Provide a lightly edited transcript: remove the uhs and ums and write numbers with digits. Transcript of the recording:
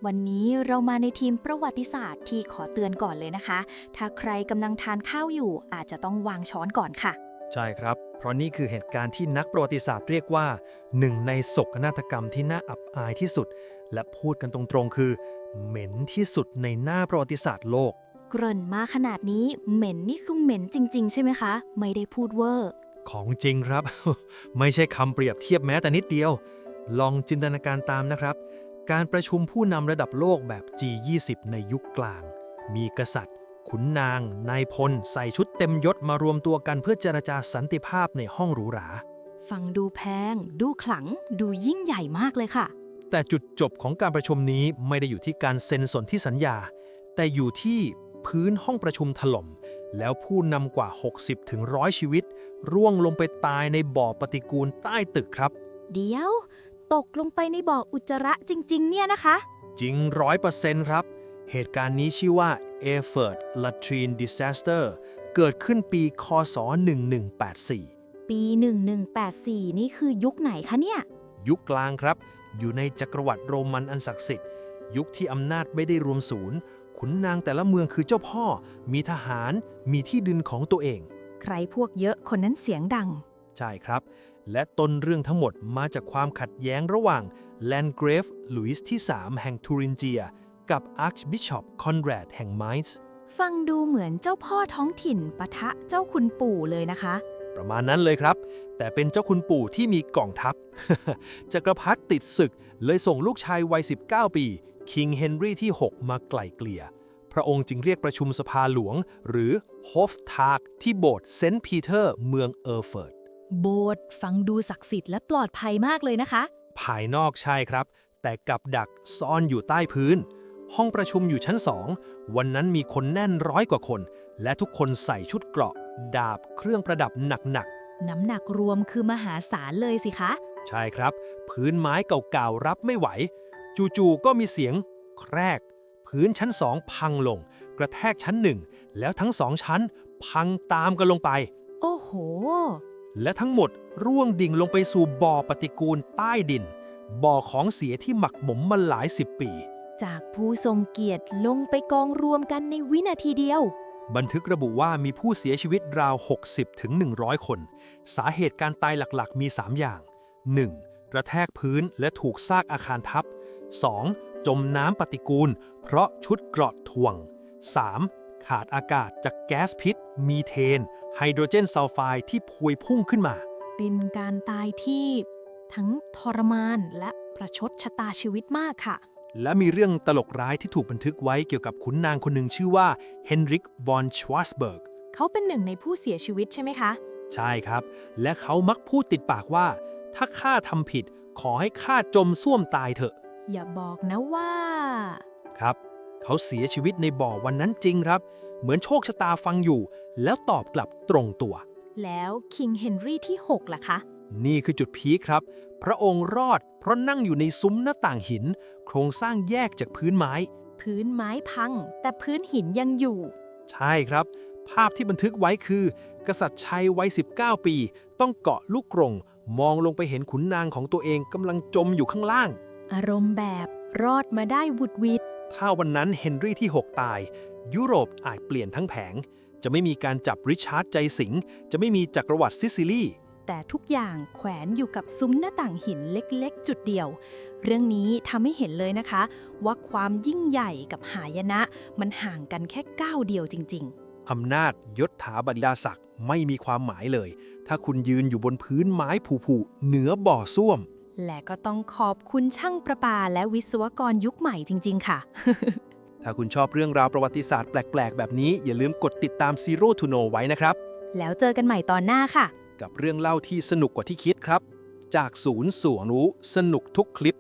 วันนี้เรามาในทีมประวัติศาสตร์ที่ขอเตือนก่อนเลยนะคะ ถ้าใครกำลังทานข้าวอยู่อาจจะต้องวางช้อนก่อนค่ะ ใช่ครับ เพราะนี่คือเหตุการณ์ที่นักประวัติศาสตร์เรียกว่าหนึ่งในโศกนาฏกรรมที่น่าอับอายที่สุด และพูดกันตรงๆคือ เหม็นที่สุดในหน้าประวัติศาสตร์โลก เกริ่นมาขนาดนี้เหม็นนี่คือเหม็นจริงๆใช่ไหมคะ ไม่ได้พูดเวอร์ ของจริงครับ ไม่ใช่คำเปรียบเทียบแม้แต่นิดเดียว ลองจินตนาการตามนะครับ การประชุมผู้นำระดับโลกแบบ G20 ในยุคกลาง มีกษัตริย์ ขุนนาง นายพล ใส่ชุดเต็มยศมารวมตัวกันเพื่อเจรจาสันติภาพในห้องหรูหรา ฟังดูแพง ดูขลัง ดูยิ่งใหญ่มากเลยค่ะ แต่จุดจบของการประชุมนี้ไม่ได้อยู่ที่การเซ็นสนธิสัญญา แต่อยู่ที่พื้นห้องประชุมถล่ม แล้วผู้นำกว่า 60-100 ชีวิต ร่วงลงไปตายในบ่อปฏิกูลใต้ตึกครับ เดี๋ยว ตกลงไปในบ่ออุจจาระจริงๆเนี่ยนะคะ จริง 100% ครับ เหตุการณ์นี้ชื่อว่า Erfurt Latrine Disaster เกิดขึ้นปีคศ 1184 ปี 1184 นี่คือยุคไหนคะเนี่ย ยุคกลางครับ อยู่ในจักรวรรดิโรมันอันศักดิ์สิทธิ์ ยุคที่อำนาจไม่ได้รวมศูนย์ ขุนนางแต่ละเมืองคือเจ้าพ่อ มีทหาร มีที่ดินของตัวเอง ใครพวกเยอะคนนั้นเสียงดัง ใช่ครับ และต้นเรื่องทั้งหมดมาจากความขัดแย้งระหว่างแลนด์เกรฟหลุยส์ที่ 3 แห่งทูรินเจีย กับอาร์คบิชอปคอนแรดแห่งไมซ์ ฟังดูเหมือนเจ้าพ่อท้องถิ่นปะทะเจ้าคุณปู่เลยนะคะ ประมาณนั้นเลยครับ แต่เป็นเจ้าคุณปู่ที่มีกองทัพ จักรพรรดิติดศึกเลยส่งลูกชายวัย 19 ปีคิงเฮนรี่ที่ 6 มาไกล่เกลี่ย พระองค์จึงเรียกประชุมสภาหลวง หรือฮอฟทากที่โบสถ์เซนต์ปีเตอร์เมืองเออร์เฟิร์ต โบสถ์ฟังดูศักดิ์สิทธิ์และปลอดภัยมากเลยนะคะ ภายนอกใช่ครับ แต่กับดักซ่อนอยู่ใต้พื้น ห้องประชุมอยู่ชั้น 2 วันนั้นมีคนแน่น100 กว่าคน และทุกคนใส่ชุดเกราะ ดาบเครื่องประดับหนัก น้ำหนักรวมคือมหาศาลเลยสิคะ ๆ ใช่ครับ พื้นไม้เก่าๆ รับไม่ไหว จู่ๆ ก็มีเสียงแครก พื้นชั้น 2 พังลง กระแทกชั้น 1 แล้วทั้ง2 ชั้น พังตามกันลงไป โอ้โห และทั้งหมดร่วงดิ่งลงไปสู่บ่อปฏิกูลใต้ดิน บ่อของเสียที่หมักหมมมาหลาย10 ปี จากผู้ทรงเกียรติลงไปกองรวมกันในวินาทีเดียว บันทึกระบุว่ามีผู้เสียชีวิตราว 60-100 คน สาเหตุการตายหลักๆ มี 3 อย่าง 1. กระแทกพื้นและถูกซากอาคารทับ 2. จมน้ำปฏิกูล เพราะชุดเกราะถ่วง 3. ขาดอากาศจากแก๊สพิษ มีเทน ไฮโดรเจนซัลไฟด์ที่พวยพุ่งขึ้นมา เป็นการตายที่ทั้งทรมานและประชดชะตาชีวิตมากค่ะ และมีเรื่องตลกร้ายที่ถูกบันทึกไว้เกี่ยวกับขุนนางคนหนึ่งชื่อว่าเฮนริก วอน ชวาร์สเบิร์ก เขาเป็นหนึ่งในผู้เสียชีวิตใช่ไหมคะ ใช่ครับ และเขามักพูดติดปากว่า ถ้าข้าทำผิด ขอให้ข้าจมส้วมตายเถอะ อย่าบอกนะว่า ครับ เขาเสียชีวิตในบ่อวันนั้นจริงครับ เหมือนโชคชะตาฟังอยู่ แล้วตอบกลับตรงตัว แล้วคิงเฮนรี่ที่ 6 ล่ะคะ นี่คือจุดพีคครับ พระองค์รอด เพราะนั่งอยู่ในซุ้มหน้าต่างหิน โครงสร้างแยกจากพื้นไม้ พื้นไม้พัง แต่พื้นหินยังอยู่ ใช่ครับ ภาพที่บันทึกไว้คือ กษัตริย์ชัยวัย 19 ปี ต้องเกาะลูกกรงมองลงไปเห็นขุนนางของตัวเองกำลังจมอยู่ข้างล่าง อารมณ์แบบรอดมาได้วุดวิด ถ้าวันนั้นเฮนรี่ที่ 6 ตาย ยุโรปอาจเปลี่ยนทั้งแผง จะไม่มีการจับริชาร์ดใจสิงห์จะไม่มีจักรวรรดิซิซิลี แต่ทุกอย่างแขวนอยู่กับซุ้มหน้าต่างหินเล็กๆ จุดเดียว เรื่องนี้ทำให้เห็นเลยนะคะ ว่าความยิ่งใหญ่กับหายนะ มันห่างกันแค่ก้าวเดียวจริง อำนาจยศถาบรรดาศักดิ์ไม่มีความหมายเลย ถ้าคุณยืนอยู่บนพื้นไม้ผุๆเหนือบ่อส้วม ๆ และก็ต้องขอบคุณช่างประปาและวิศวกรยุคใหม่จริง ๆ ค่ะ ถ้าคุณชอบเรื่องราวประวัติศาสตร์แปลกๆ แบบนี้อย่าลืมกดติดตาม Zero to Know ไว้นะครับ แล้วเจอกันใหม่ตอนหน้าค่ะ กับเรื่องเล่าที่สนุกกว่าที่คิดครับ จากศูนย์สู่รู้สนุกทุกคลิป